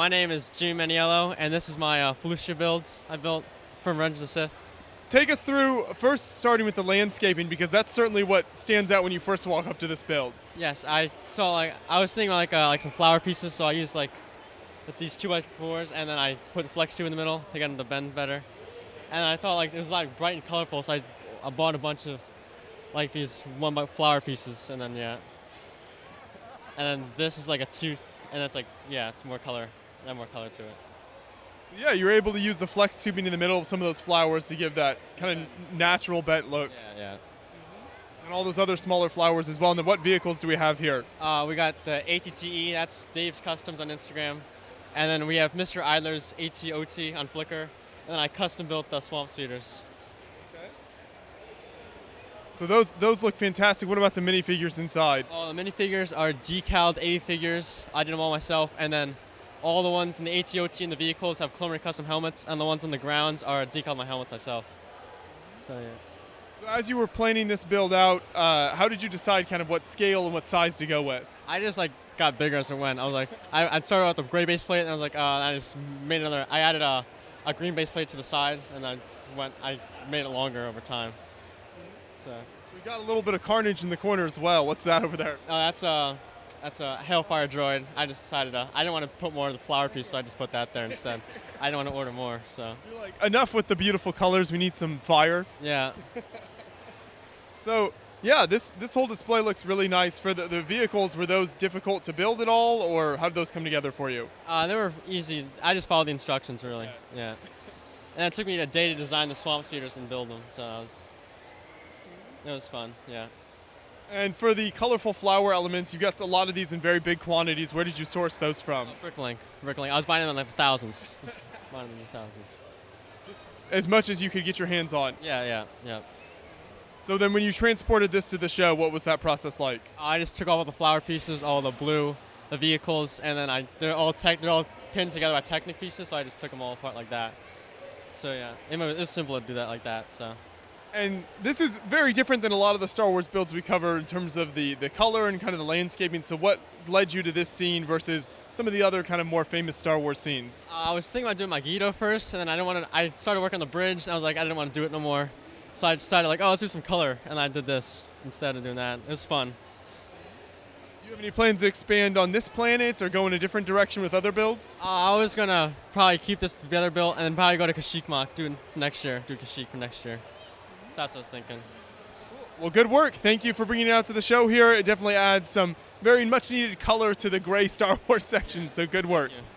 My name is Jimmy Manniello, and this is my Felucia build I built from Revenge of the Sith. Take us through, first starting with the landscaping, because that's certainly what stands out when you first walk up to this build. Yes, I was thinking like some flower pieces, so I used like with these 2x4s, and then I put flex tube in the middle to get them to bend better. And I thought like it was like bright and colorful, so I bought a bunch of like these flower pieces, and then and then this is like a tooth, and it's like it's more color, more color to it. So yeah, you're able to use the flex tubing in the middle of some of those flowers to give that kind of natural bent look. Yeah. And all those other smaller flowers as well. And then what vehicles do we have here? We got the ATTE, that's Dave's Customs on Instagram. And then we have Mr. Idler's ATOT on Flickr. And then I custom built the swamp speeders. Okay. So those look fantastic. What about the minifigures inside? Oh, the minifigures are decaled A figures. I did them all myself. And then all the ones in the ATOT and the vehicles have Clone Wars custom helmets, and the ones on the grounds are decaled my helmets myself. So yeah. So as you were planning this build out, how did you decide kind of what scale and what size to go with? I just like got bigger as it went. I was like, I started with a gray base plate, and I was like, I just made another. I added a green base plate to the side, and I made it longer over time. So we got a little bit of carnage in the corner as well. What's that over there? That's a Hellfire Droid. I just decided I didn't want to put more of the flower piece, so I just put that there instead. I didn't want to order more, so. You're like, enough with the beautiful colors. We need some fire. Yeah. So yeah, this whole display looks really nice. For the vehicles, were those difficult to build at all, or how did those come together for you? They were easy. I just followed the instructions, really. Yeah. And it took me a day to design the swamp speeders and build them, so it was fun, yeah. And for the colorful flower elements, you got a lot of these in very big quantities. Where did you source those from? Bricklink. I was buying them in like the thousands. Buying them in the thousands. As much as you could get your hands on. Yeah. So then when you transported this to the show, what was that process like? I just took all the flower pieces, all the blue, the vehicles, and then they're all pinned together by Technic pieces, so I just took them all apart like that. So yeah, it was simple to do that like that. So. And this is very different than a lot of the Star Wars builds we cover in terms of the color and kind of the landscaping. So what led you to this scene versus some of the other kind of more famous Star Wars scenes? I was thinking about doing Magneto first, and then I started working on the bridge, and I was like, I didn't want to do it no more. So I decided like, let's do some color, and I did this instead of doing that. It was fun. Do you have any plans to expand on this planet or go in a different direction with other builds? I was going to probably keep this together built and then probably go to Kashyyyk Mach, do Kashyyyk for next year. That's what I was thinking. Well, good work. Thank you for bringing it out to the show here. It definitely adds some very much needed color to the gray Star Wars section, so good work. Thank you.